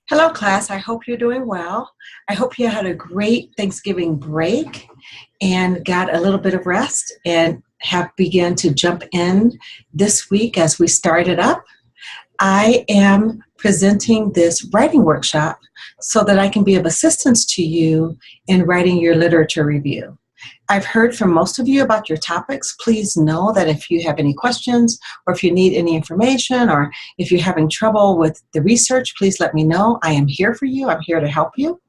Hello, class. I hope you're doing well. I hope you had a great Thanksgiving break and got a little bit of rest and have begun to jump in this week as we started up. I am presenting this writing workshop so that I can be of assistance to you in writing your literature review. I've heard from most of you about your topics. Please know that if you have any questions or if you need any information or if you're having trouble with the research, please let me know. I am here for you. I'm here to help you.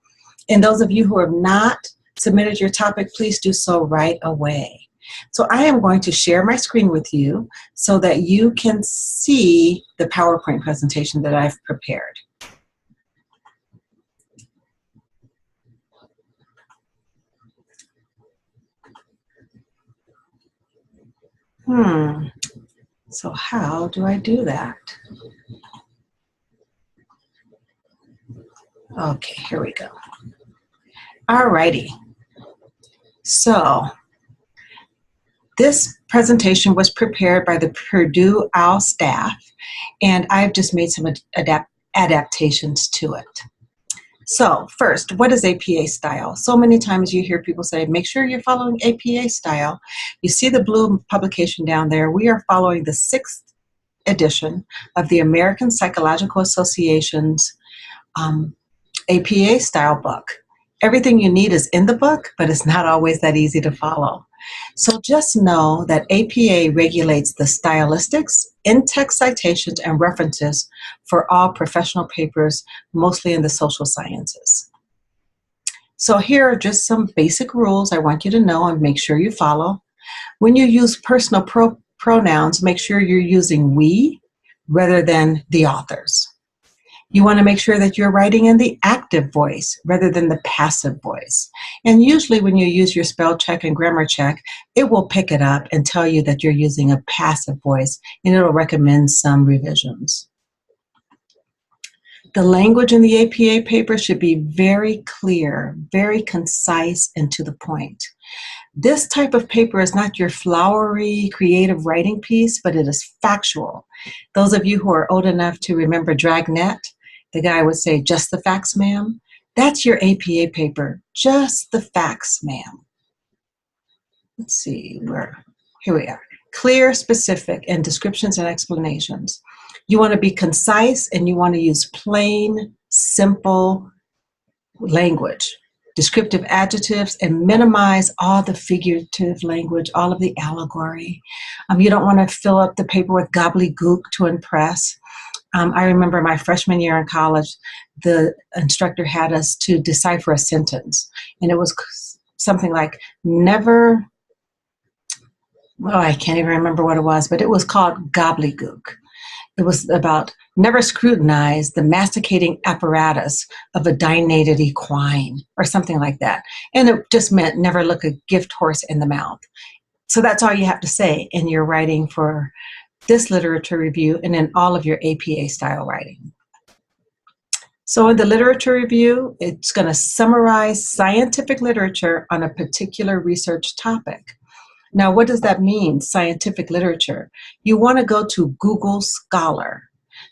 And those of you who have not submitted your topic, please do so right away. So I am going to share my screen with you so that you can see the PowerPoint presentation that I've prepared. So how do I do that? Okay, here we go. Alrighty. So this presentation was prepared by the Purdue OWL staff, and I've just made some adaptations to it. So first, what is APA style? So many times you hear people say, make sure you're following APA style. You see the blue publication down there. We are following the 6th edition of the American Psychological Association's APA style book. Everything you need is in the book, but it's not always that easy to follow. So just know that APA regulates the stylistics, in-text citations, and references for all professional papers, mostly in the social sciences. So here are just some basic rules I want you to know and make sure you follow. When you use personal pronouns, make sure you're using we rather than the authors. You want to make sure that you're writing in the active voice rather than the passive voice. And usually when you use your spell check and grammar check, it will pick it up and tell you that you're using a passive voice, and it'll recommend some revisions. The language in the APA paper should be very clear, very concise, and to the point. This type of paper is not your flowery, creative writing piece, but it is factual. Those of you who are old enough to remember Dragnet, the guy would say, just the facts, ma'am. That's your APA paper, just the facts, ma'am. Let's see, here we are. Clear, specific, and descriptions and explanations. You want to be concise and you want to use plain, simple language, descriptive adjectives, and minimize all the figurative language, all of the allegory. You don't want to fill up the paper with gobbledygook to impress. I remember my freshman year in college, the instructor had us to decipher a sentence, and it was something like never, well, I can't even remember what it was, but it was called gobbledygook. It was about never scrutinize the masticating apparatus of a dinated equine or something like that. And it just meant never look a gift horse in the mouth. So that's all you have to say in your writing for this literature review and in all of your APA style writing. So in the literature review, it's going to summarize scientific literature on a particular research topic. Now, what does that mean, scientific literature? You want to go to Google Scholar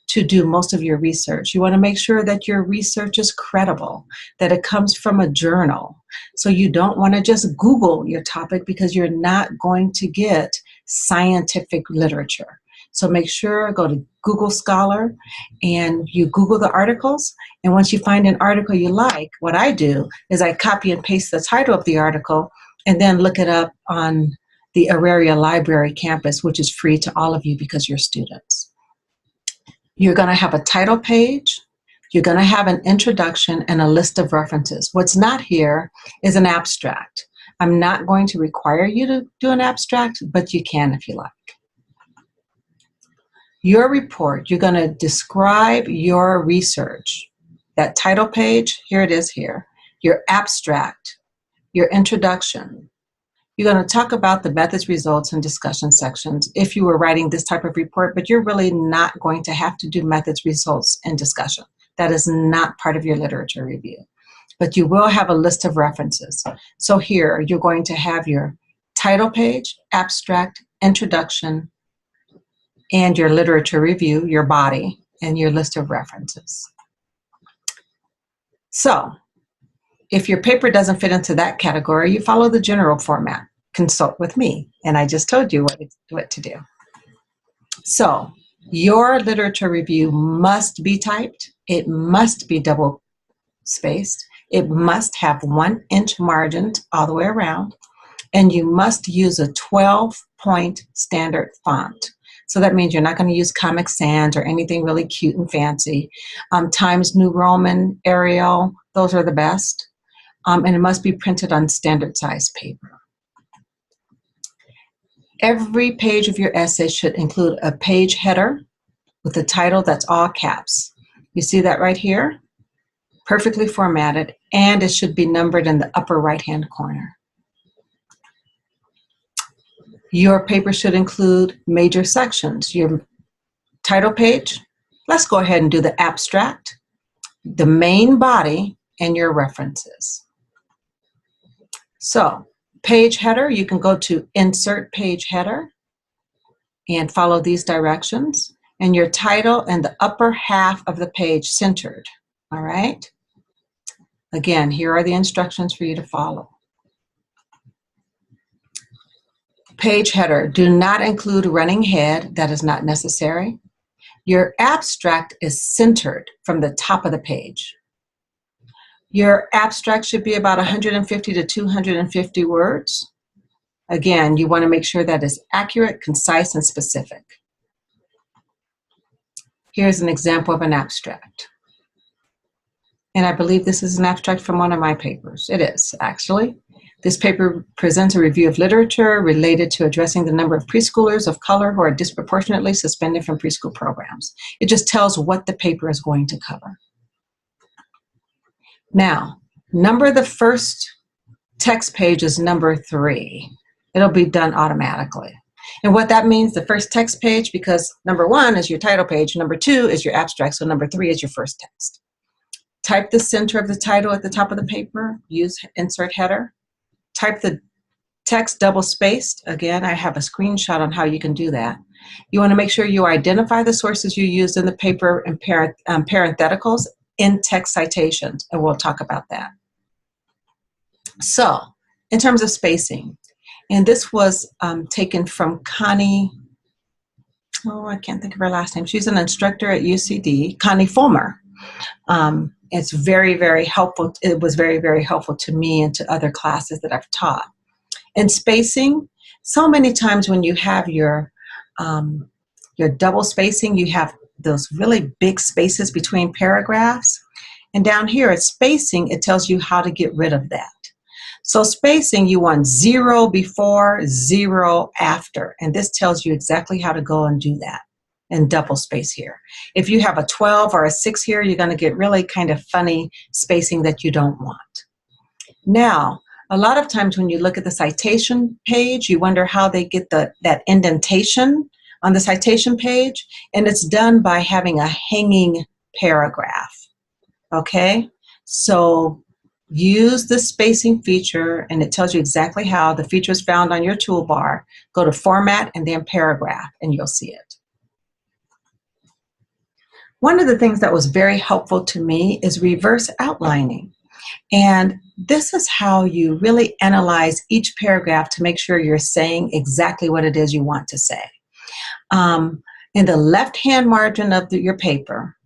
to do most of your research. You want to make sure that your research is credible, that it comes from a journal. So you don't want to just Google your topic because you're not going to get scientific literature. So make sure, go to Google Scholar and you Google the articles. And once you find an article you like, what I do is I copy and paste the title of the article and then look it up on the Auraria Library campus, which is free to all of you because you're students. You're going to have a title page. You're going to have an introduction and a list of references. What's not here is an abstract. I'm not going to require you to do an abstract, but you can if you like. Your report, you're going to describe your research. That title page, here it is here. Your abstract, your introduction. You're going to talk about the methods, results, and discussion sections if you were writing this type of report, but you're really not going to have to do methods, results, and discussion. That is not part of your literature review. But you will have a list of references. So here, you're going to have your title page, abstract, introduction, and your literature review, your body, and your list of references. So if your paper doesn't fit into that category, you follow the general format. Consult with me, and I just told you what to do. So your literature review must be typed. It must be double spaced. It must have 1-inch margins all the way around. And you must use a 12-point standard font. So that means you're not going to use Comic Sans or anything really cute and fancy. Times New Roman, Arial, those are the best. And it must be printed on standard size paper. Every page of your essay should include a page header with a title that's all caps. You see that right here? Perfectly formatted, and it should be numbered in the upper right-hand corner. Your paper should include major sections. Your title page, let's go ahead and do the abstract, the main body, and your references. So, page header, you can go to Insert Page Header and follow these directions, and your title and the upper half of the page centered. All right? Again, here are the instructions for you to follow. Page header, do not include running head. That is not necessary. Your abstract is centered from the top of the page. Your abstract should be about 150 to 250 words. Again, you want to make sure that it's accurate, concise, and specific. Here's an example of an abstract. And I believe this is an abstract from one of my papers. It is, actually. This paper presents a review of literature related to addressing the number of preschoolers of color who are disproportionately suspended from preschool programs. It just tells what the paper is going to cover. Now, number the first text page is number 3. It'll be done automatically. And what that means, the first text page, because number 1 is your title page, number 2 is your abstract, so number 3 is your first text. Type the center of the title at the top of the paper, use insert header. Type the text double-spaced. Again, I have a screenshot on how you can do that. You want to make sure you identify the sources you used in the paper and parentheticals in text citations, and we'll talk about that. So, in terms of spacing, and this was taken from Connie, I can't think of her last name. She's an instructor at UCD, Connie Fulmer. It's very, very helpful. It was very, very helpful to me and to other classes that I've taught. And spacing, so many times when you have your double spacing, you have those really big spaces between paragraphs. And down here at spacing, it tells you how to get rid of that. So spacing, you want 0 before, 0 after. And this tells you exactly how to go and do that. And double space here. If you have a 12 or a 6 here, you're going to get really kind of funny spacing that you don't want. Now, a lot of times when you look at the citation page, you wonder how they get that indentation on the citation page, and it's done by having a hanging paragraph. Okay? So use the spacing feature, and it tells you exactly how. The feature is found on your toolbar. Go to Format and then Paragraph, and you'll see it. One of the things that was very helpful to me is reverse outlining. And this is how you really analyze each paragraph to make sure you're saying exactly what it is you want to say. In the left-hand margin of your paper,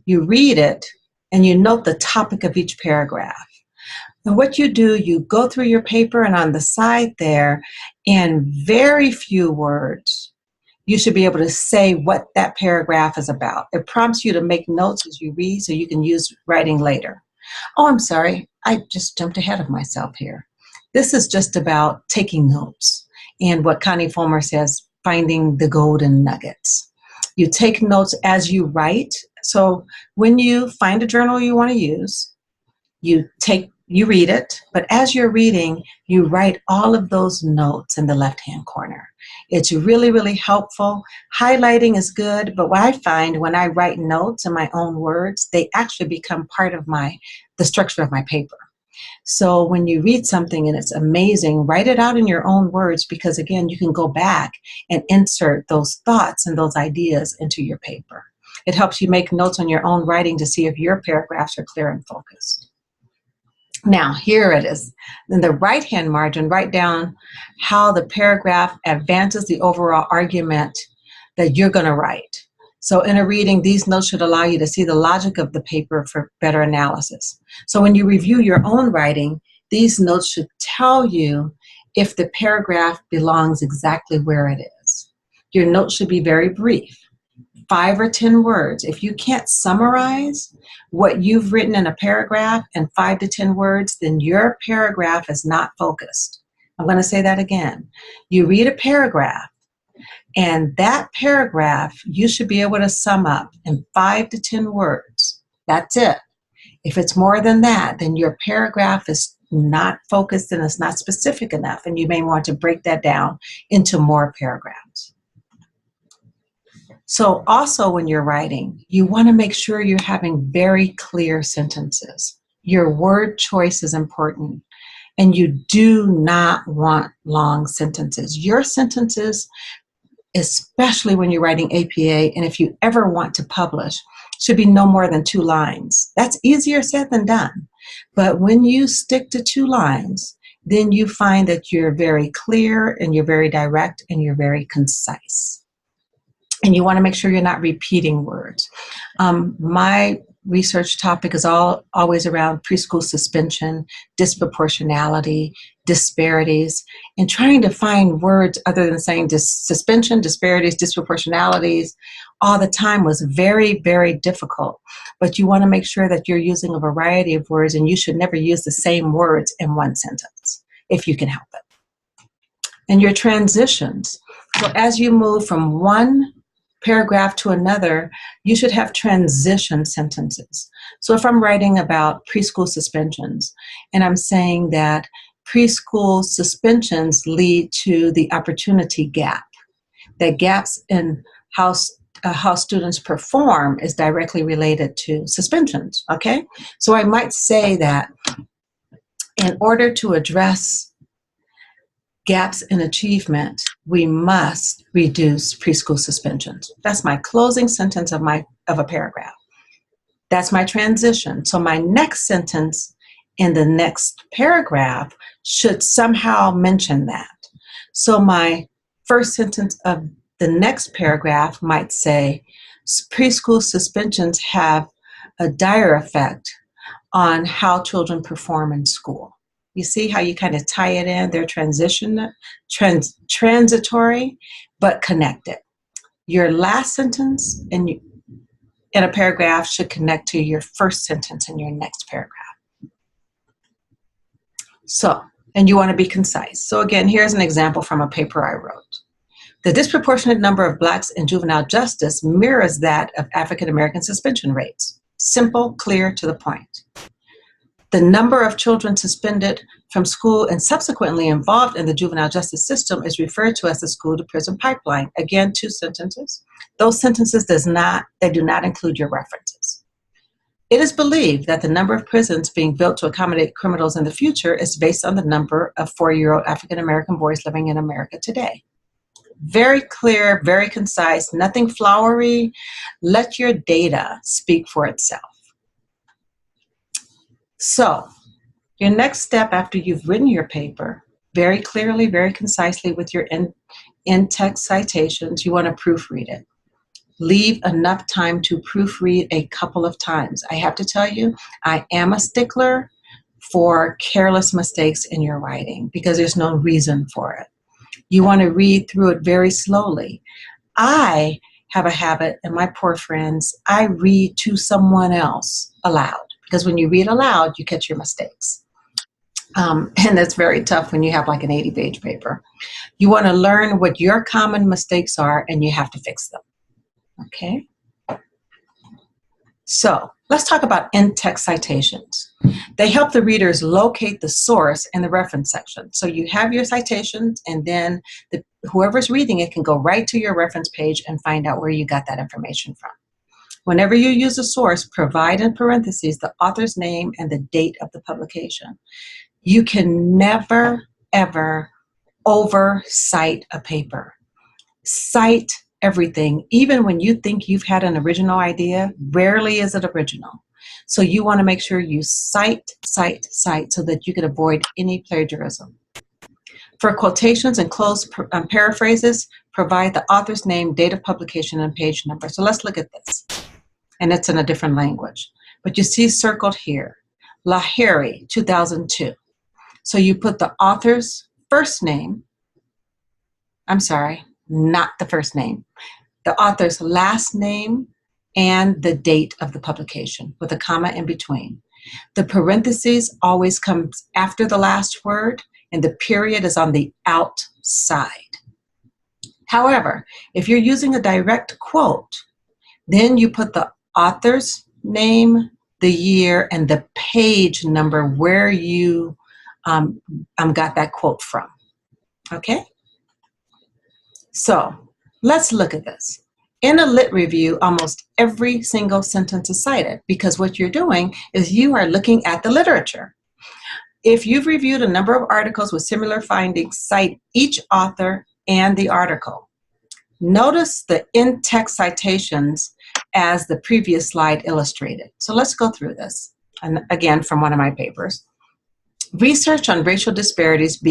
you read it and you note the topic of each paragraph. And what you do, you go through your paper, and on the side there, in very few words, you should be able to say what that paragraph is about. It prompts you to make notes as you read so you can use writing later. Oh, I'm sorry. I just jumped ahead of myself here. This is just about taking notes and what Connie Fulmer says, finding the golden nuggets. You take notes as you write. So when you find a journal you want to use, you read it, but as you're reading, you write all of those notes in the left-hand corner. It's really, really helpful. Highlighting is good, but what I find when I write notes in my own words, they actually become part of the structure of my paper. So when you read something and it's amazing, write it out in your own words, because again, you can go back and insert those thoughts and those ideas into your paper. It helps you make notes on your own writing to see if your paragraphs are clear and focused. Now, here it is. In the right-hand margin, write down how the paragraph advances the overall argument that you're going to write. So in a reading, these notes should allow you to see the logic of the paper for better analysis. So when you review your own writing, these notes should tell you if the paragraph belongs exactly where it is. Your notes should be very brief. 5 or 10 words. If you can't summarize what you've written in a paragraph in 5 to 10 words, then your paragraph is not focused. I'm going to say that again. You read a paragraph, and that paragraph you should be able to sum up in 5 to 10 words. That's it. If it's more than that, then your paragraph is not focused and it's not specific enough, and you may want to break that down into more paragraphs. So also when you're writing, you want to make sure you're having very clear sentences. Your word choice is important, and you do not want long sentences. Your sentences, especially when you're writing APA, and if you ever want to publish, should be no more than 2 lines. That's easier said than done. But when you stick to 2 lines, then you find that you're very clear and you're very direct and you're very concise. And you want to make sure you're not repeating words. My research topic is always around preschool suspension, disproportionality, disparities, and trying to find words other than saying suspension, disparities, disproportionalities all the time was very, very difficult. But you want to make sure that you're using a variety of words, and you should never use the same words in one sentence if you can help it. And your transitions. So as you move from one paragraph to another, you should have transition sentences. So if I'm writing about preschool suspensions, and I'm saying that preschool suspensions lead to the opportunity gap, that gaps in how students perform is directly related to suspensions, okay? So I might say that in order to address gaps in achievement, we must reduce preschool suspensions. That's my closing sentence of a paragraph. That's my transition. So my next sentence in the next paragraph should somehow mention that. So my first sentence of the next paragraph might say, preschool suspensions have a dire effect on how children perform in school. You see how you kind of tie it in? They're transitory, but connected. Your last sentence in a paragraph should connect to your first sentence in your next paragraph. So, and you want to be concise. So again, here's an example from a paper I wrote. The disproportionate number of Blacks in juvenile justice mirrors that of African American suspension rates. Simple, clear, to the point. The number of children suspended from school and subsequently involved in the juvenile justice system is referred to as the school-to-prison pipeline. Again, 2 sentences. Those sentences do not include your references. It is believed that the number of prisons being built to accommodate criminals in the future is based on the number of 4-year-old African-American boys living in America today. Very clear, very concise, nothing flowery. Let your data speak for itself. So, your next step after you've written your paper, very clearly, very concisely with your in-text citations, you want to proofread it. Leave enough time to proofread a couple of times. I have to tell you, I am a stickler for careless mistakes in your writing because there's no reason for it. You want to read through it very slowly. I have a habit, and my poor friends, I read to someone else aloud. Because when you read aloud, you catch your mistakes. And that's very tough when you have like an 80-page paper. You want to learn what your common mistakes are, and you have to fix them. Okay? So let's talk about in-text citations. They help the readers locate the source in the reference section. So you have your citations, and then whoever's reading it can go right to your reference page and find out where you got that information from. Whenever you use a source, provide in parentheses the author's name and the date of the publication. You can never, ever oversight a paper. Cite everything. Even when you think you've had an original idea, rarely is it original. So you want to make sure you cite, cite, cite so that you can avoid any plagiarism. For quotations and close paraphrases, provide the author's name, date of publication, and page number. So let's look at this. And it's in a different language. But you see circled here, Lahiri, 2002. So you put the author's first name, I'm sorry, not the first name, the author's last name and the date of the publication with a comma in between. The parentheses always comes after the last word, and the period is on the outside. However, if you're using a direct quote, then you put the author's name, the year, and the page number where you got that quote from. Okay? So let's look at this. In a lit review, almost every single sentence is cited because what you're doing is you are looking at the literature. If you've reviewed a number of articles with similar findings, cite each author and the article. Notice the in-text citations as the previous slide illustrated. So let's go through this. And again, from one of my papers. Research on racial disparities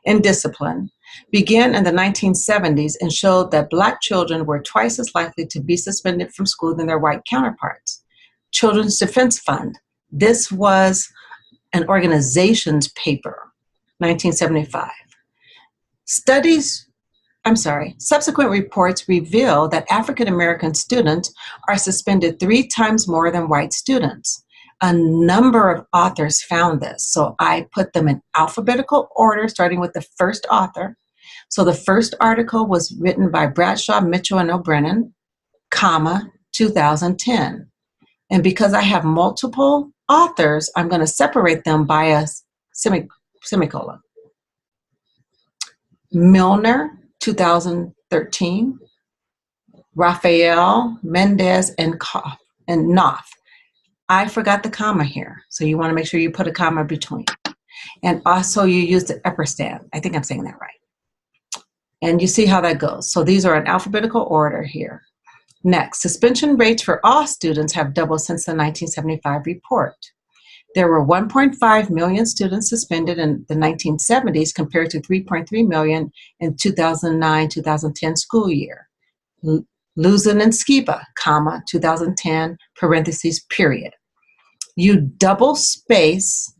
in discipline began in the 1970s and showed that Black children were twice as likely to be suspended from school than their white counterparts. Children's Defense Fund. This was an organization's paper, 1975. Subsequent reports reveal that African American students are suspended 3 times more than white students. A number of authors found this, so I put them in alphabetical order, starting with the first author. So the first article was written by Bradshaw, Mitchell, and O'Brien, 2010. And because I have multiple authors, I'm going to separate them by a semicolon. Milner, 2013, Raphael, Mendez, and Knopf. I forgot the comma here, so you want to make sure you put a comma between. And also you use the epperstand. I think I'm saying that right. And you see how that goes. So these are in alphabetical order here. Next, suspension rates for all students have doubled since the 1975 report. There were 1.5 million students suspended in the 1970s compared to 3.3 million in 2009-2010 school year. Luzin and Skiba, 2010, parentheses, period. You double space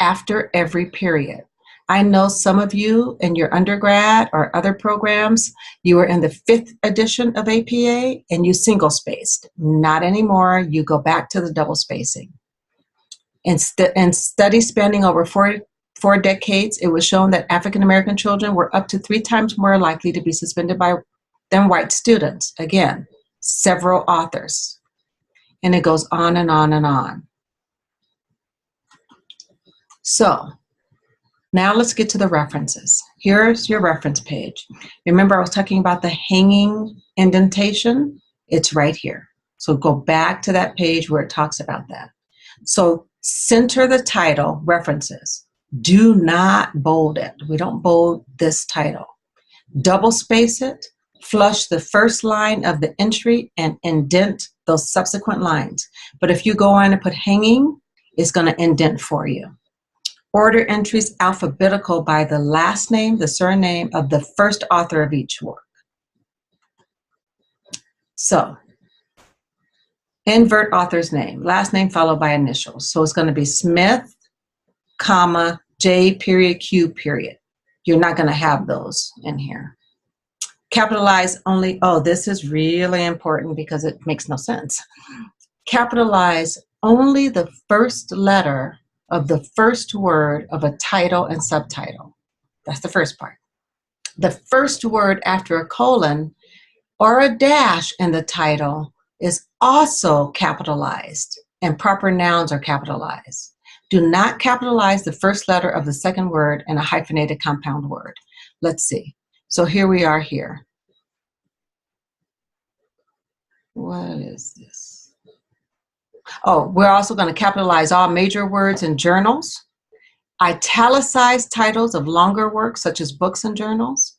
after every period. I know some of you in your undergrad or other programs, you were in the 5th edition of APA and you single spaced. Not anymore. You go back to the double spacing. In studies spanning over four decades, it was shown that African American children were up to 3 times more likely to be suspended than white students. Again, several authors. And it goes on and on and on. So now let's get to the references. Here's your reference page. Remember I was talking about the hanging indentation? It's right here. So go back to that page where it talks about that. So center the title, references. Do not bold it. We don't bold this title. Double space it. Flush the first line of the entry and indent those subsequent lines. But if you go on and put hanging, it's going to indent for you. Order entries alphabetical by the last name, the surname of the first author of each work. So, invert author's name, last name followed by initials. So it's going to be Smith, comma, J period, Q period. You're not going to have those in here. Capitalize only, oh, this is really important because it makes no sense. Capitalize only the first letter of the first word of a title and subtitle. That's the first part. The first word after a colon or a dash in the title is also capitalized, and proper nouns are capitalized. Do not capitalize the first letter of the second word in a hyphenated compound word. Let's see. So here we are here. What is this? Oh, we're also going to capitalize all major words in journals. Italicize titles of longer works such as books and journals.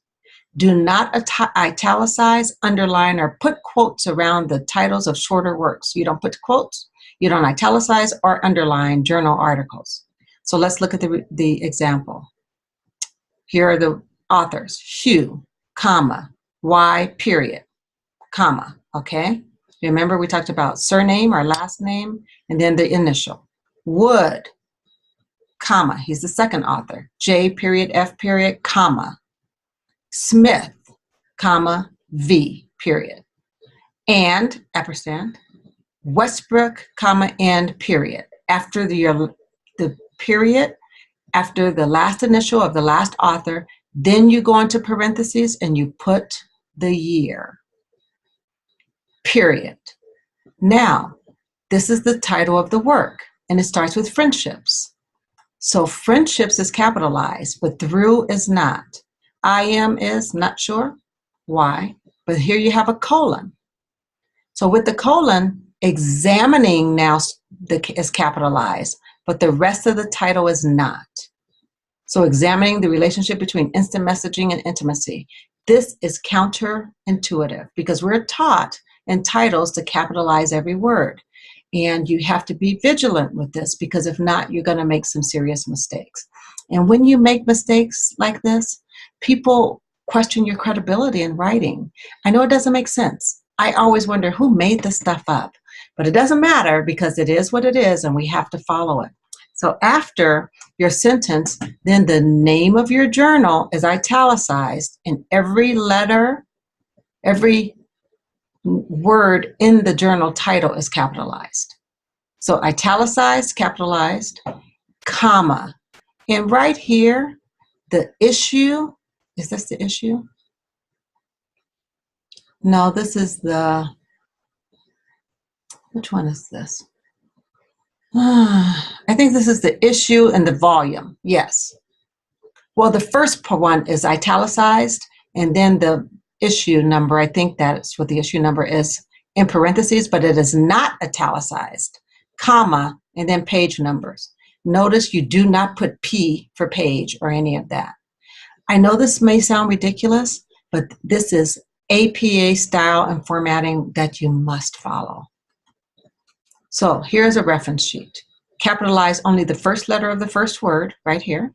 Do not italicize, underline, or put quotes around the titles of shorter works. You don't put quotes, You don't italicize or underline journal articles. So let's look at the example. Here are the authors: Hugh, comma, Y, period, comma, okay? Remember we talked about surname or last name and then the initial. Wood, comma, he's the second author, J period, F period, comma. Smith, comma, V period. And, ampersand, Westbrook, comma, and period. After the period, after the last initial of the last author, then you go into parentheses and you put the year. Period. Now, this is the title of the work, and it starts with friendships. So friendships is capitalized, but through is not. I am is not sure why, but here you have a colon. So with the colon, examining now is capitalized, but the rest of the title is not. So examining the relationship between instant messaging and intimacy. This is counterintuitive because we're taught in titles to capitalize every word. And you have to be vigilant with this because if not, you're going to make some serious mistakes. And when you make mistakes like this, people question your credibility in writing. I know it doesn't make sense. I always wonder who made this stuff up, but it doesn't matter because it is what it is and we have to follow it. So after your sentence, then the name of your journal is italicized and every letter, every word in the journal title is capitalized. So italicized, capitalized, comma. And right here, the issue, is this the issue? No, this is the, which one is this? I think this is the issue and the volume, yes. Well, the first one is italicized, and then the issue number, I think that's what the issue number is in parentheses, but it is not italicized, comma, and then page numbers. Notice you do not put P for page or any of that. I know this may sound ridiculous, but this is APA style and formatting that you must follow. So here's a reference sheet. Capitalize only the first letter of the first word right here.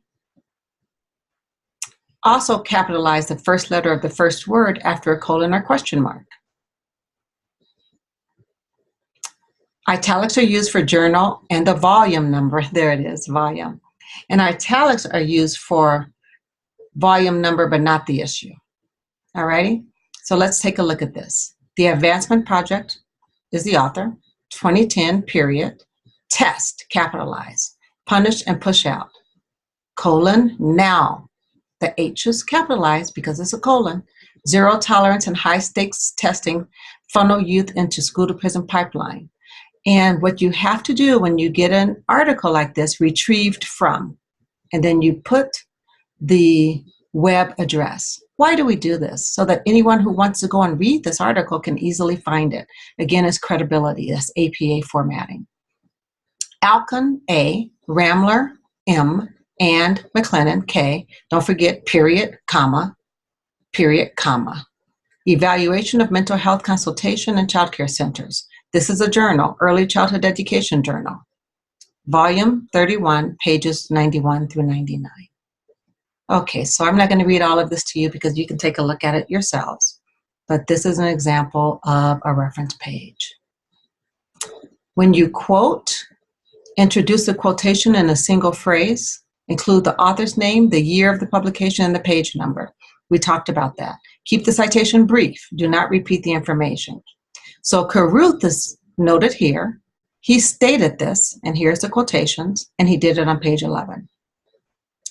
Also capitalize the first letter of the first word after a colon or question mark. Italics are used for journal and the volume number. There it is, volume. And italics are used for volume number, but not the issue. All righty? So let's take a look at this. The Advancement Project is the author. 2010, period. Test, capitalize. Punish and push out. Colon, now. The H is capitalized because it's a colon. Zero tolerance and high stakes testing funnel youth into school to prison pipeline. And what you have to do when you get an article like this, retrieved from, and then you put the web address. Why do we do this? So that anyone who wants to go and read this article can easily find it. Again, it's credibility. That's APA formatting. Alcon, A, Ramler, M, and McLennan, K. Don't forget period, comma, period, comma. Evaluation of mental health consultation and child care centers. This is a journal, Early Childhood Education Journal. Volume 31, pages 91 through 99. Okay, so I'm not going to read all of this to you because you can take a look at it yourselves. But this is an example of a reference page. When you quote, introduce a quotation in a single phrase. Include the author's name, the year of the publication, and the page number. We talked about that. Keep the citation brief. Do not repeat the information. So Carruth is noted here. He stated this, and here's the quotations, and he did it on page 11.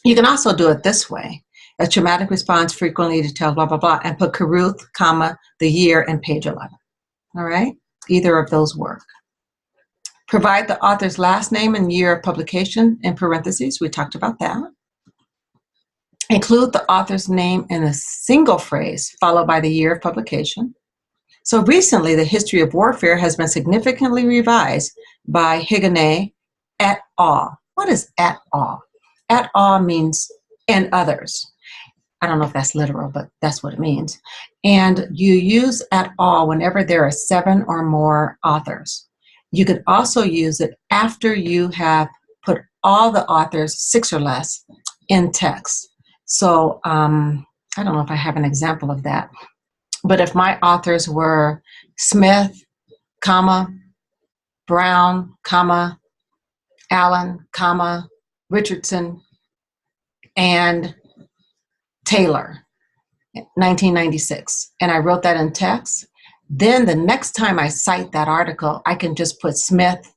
You can also do it this way. A traumatic response frequently details blah, blah, blah, and put Carruth, comma, the year, and page 11. All right? Either of those work. Provide the author's last name and year of publication in parentheses. We talked about that. Include the author's name in a single phrase, followed by the year of publication. So recently, the history of warfare has been significantly revised by Higanet et al. What is et al? Et al means and others. I don't know if that's literal, but that's what it means. And you use et al whenever there are 7 or more authors. You could also use it after you have put all the authors, 6 or less, in text. So I don't know if I have an example of that, but if my authors were Smith, comma, Brown, comma, Allen, comma, Richardson, and Taylor, 1996, and I wrote that in text, then the next time I cite that article, I can just put Smith,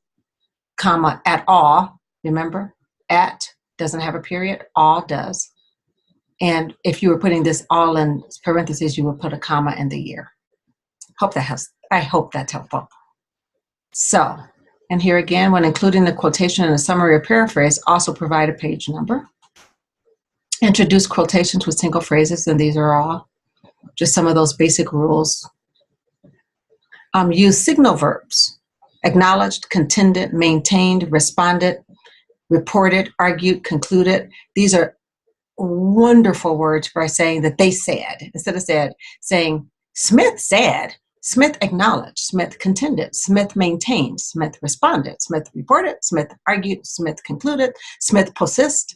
comma, et al. Remember, at doesn't have a period, all does. And if you were putting this all in parentheses, you would put a comma in the year. I hope that's helpful. So, and here again, when including the quotation in a summary or paraphrase, also provide a page number. Introduce quotations with single phrases, and these are all just some of those basic rules. Use signal verbs: acknowledged, contended, maintained, responded, reported, argued, concluded. These are wonderful words for saying that they said, instead of saying Smith said, Smith acknowledged, Smith contended, Smith maintained, Smith responded, Smith reported, Smith argued, Smith concluded, Smith persist.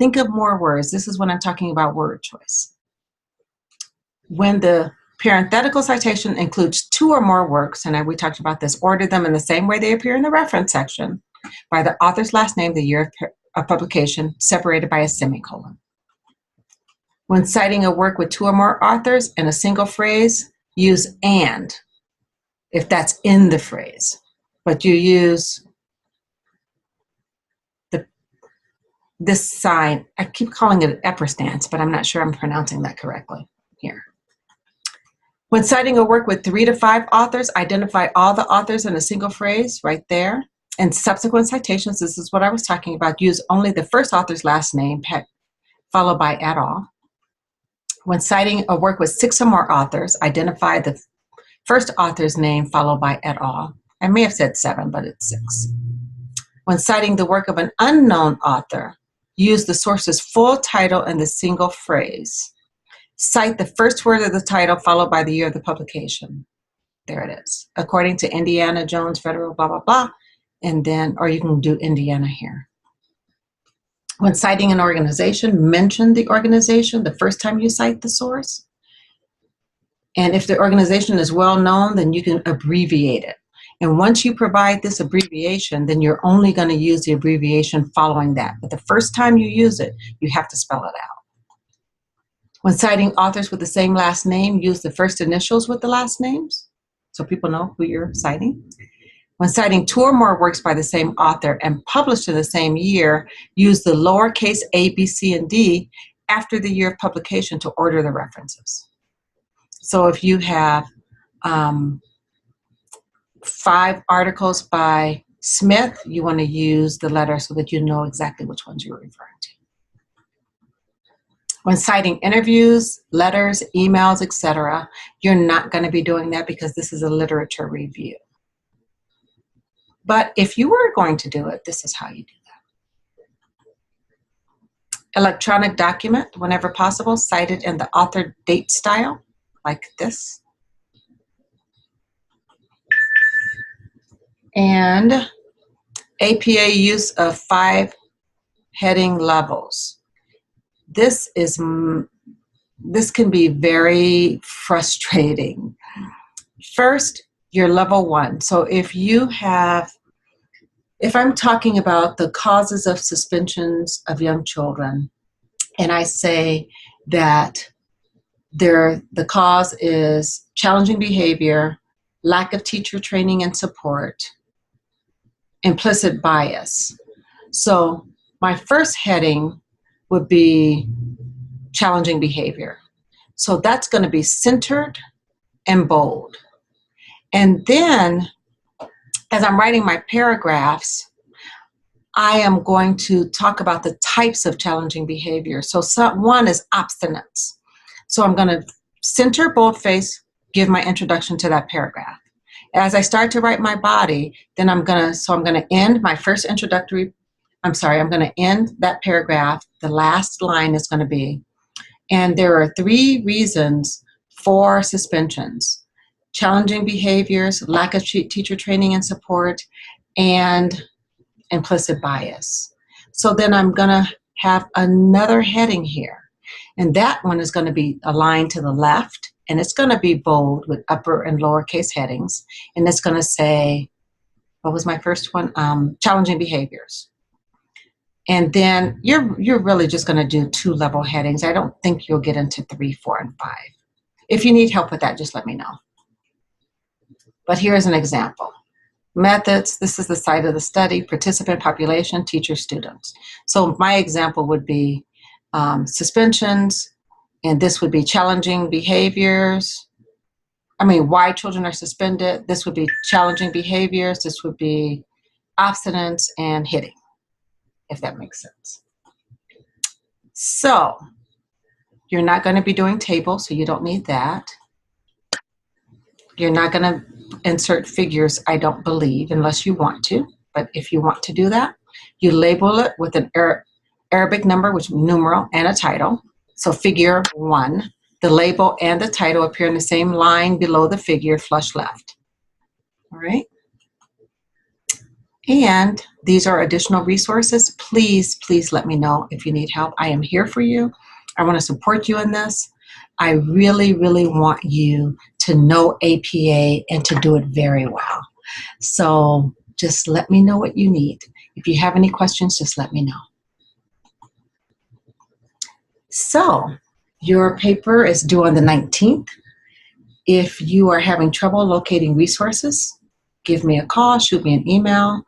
Think of more words. This is when I'm talking about word choice. When the parenthetical citation includes 2 or more works, and we talked about this, order them in the same way they appear in the reference section, by the author's last name, the year of publication, separated by a semicolon. When citing a work with 2 or more authors in a single phrase, use and, if that's in the phrase, but you use this sign. I keep calling it an epistance, but I'm not sure I'm pronouncing that correctly here. When citing a work with 3 to 5 authors, identify all the authors in a single phrase right there. And subsequent citations, this is what I was talking about, use only the first author's last name, followed by et al. When citing a work with 6 or more authors, identify the first author's name, followed by et al. I may have said 7, but it's 6. When citing the work of an unknown author, use the source's full title in the single phrase. Cite the first word of the title followed by the year of the publication. There it is. According to Indiana Jones Federal blah, blah, blah. And then, or you can do Indiana here. When citing an organization, mention the organization the first time you cite the source. And if the organization is well known, then you can abbreviate it. And once you provide this abbreviation, then you're only going to use the abbreviation following that. But the first time you use it, you have to spell it out. When citing authors with the same last name, use the first initials with the last names so people know who you're citing. When citing 2 or more works by the same author and published in the same year, use the lowercase a, b, c, and d after the year of publication to order the references. So if you have 5 articles by Smith, you want to use the letter so that you know exactly which ones you're referring to. When citing interviews, letters, emails, etc., you're not going to be doing that because this is a literature review. But if you were going to do it, this is how you do that. Electronic document, whenever possible, cited in the author date style, like this. And APA use of 5 heading levels. This can be very frustrating. First, your level 1. So if I'm talking about the causes of suspensions of young children, and I say that the cause is challenging behavior, lack of teacher training and support, implicit bias. So my first heading would be challenging behavior. So that's going to be centered and bold. And then, as I'm writing my paragraphs, I am going to talk about the types of challenging behavior. So one is obstinance. So I'm going to center, boldface, give my introduction to that paragraph. As I start to write my body, then I'm going to end my first I'm going to end that paragraph. The last line is going to be, and there are 3 reasons for suspensions. challenging behaviors, lack of teacher training and support, and implicit bias. So then I'm going to have another heading here. And that one is going to be aligned to the left, and it's going to be bold with upper and lowercase headings. And it's going to say, what was my first one? Challenging behaviors. And then you're really just going to do 2 level headings. I don't think you'll get into 3, 4, and 5. If you need help with that, just let me know. But here's an example. Methods, this is the site of the study, participant population, teachers, students. So my example would be suspensions, and this would be challenging behaviors. Why children are suspended. This would be challenging behaviors. This would be abstinence and hitting, if that makes sense. So you're not going to be doing tables, so you don't need that. You're not going to insert figures, I don't believe, unless you want to. But if you want to do that, you label it with an Arabic number, which is numeral, and a title. So figure 1. The label and the title appear in the same line below the figure, flush left. All right? And these are additional resources. Please, please let me know if you need help. I am here for you. I want to support you in this. I really, really want you to know APA and to do it very well. So just let me know what you need. If you have any questions, just let me know. So your paper is due on the 19th. If you are having trouble locating resources, give me a call, shoot me an email,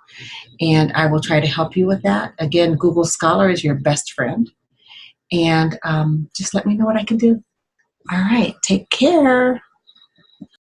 and I will try to help you with that. Again, Google Scholar is your best friend. And just let me know what I can do. All right, take care.